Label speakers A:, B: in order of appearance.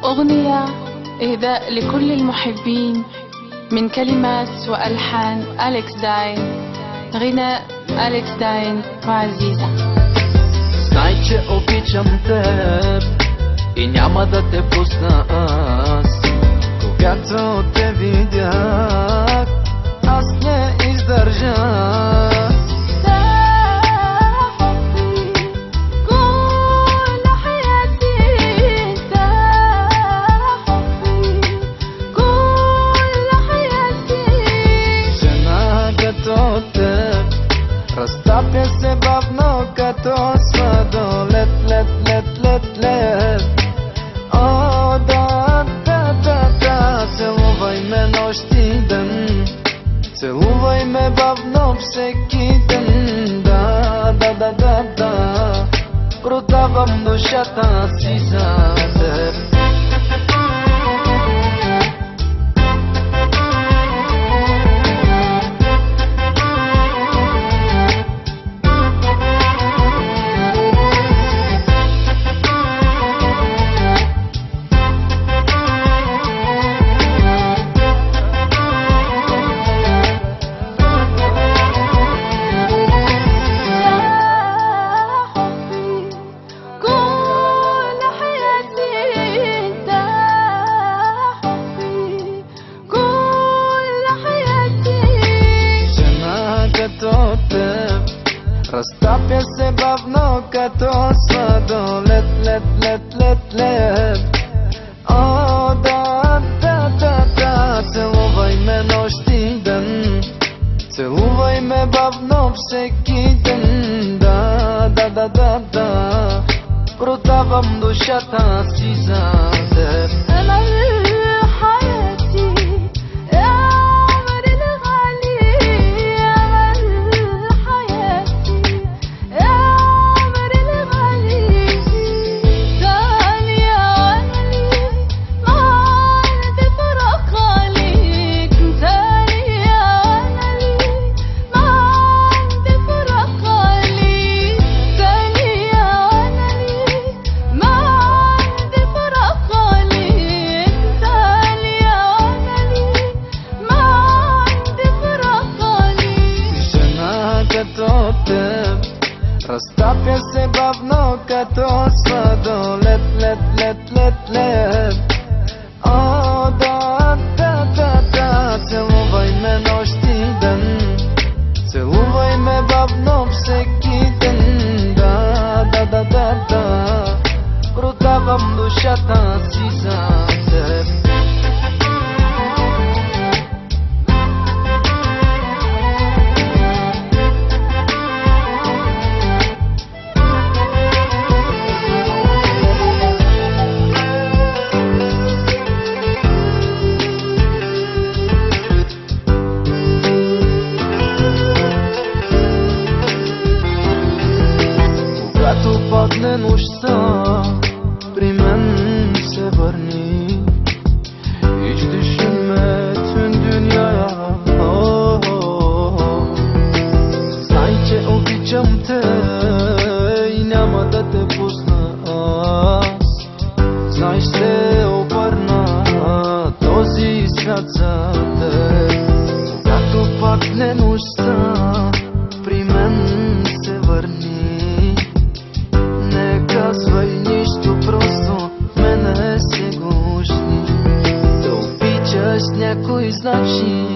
A: أغنية إهداء لكل المحبين من كلمات وألحان أليكس داين، غناء أليكس داين وعزيزة.
B: Знай, че обичам теб и няма да те пусна аз. Когато те видях, аз не издържах. Разтапя се бавно като сладолед, лед, лед, лед, лед. О, да, да, да, да, целувай ме нощ и ден, целувай ме бавно всеки ден. Да, да, да, да, да, продавам душата си за теб. Разтапя се бавно като сладолед, лед, лед, лед, лед. О, да, да, да, да, целувай ме нощ и ден, целувай ме бавно всеки ден. Да, да, да, да, да, продавам душата си за теб. Разтапя се бавно като сладолед, лед, лед, лед, лед. О, да, да, да, да, целувай ме нощ и ден, целувай ме бавно всеки ден. Да, да, да, да, да, продавам душата си за теб. Падне нощта, при мен се върни и ще ме тън dünyaya. Знай, че обичам те и няма да те пусна аз. Знай, ще обърна този свят за теб. Когато падне нощта, при мен се върни. Казвай нищо, просто мене се гушни. Да обичаш някой значи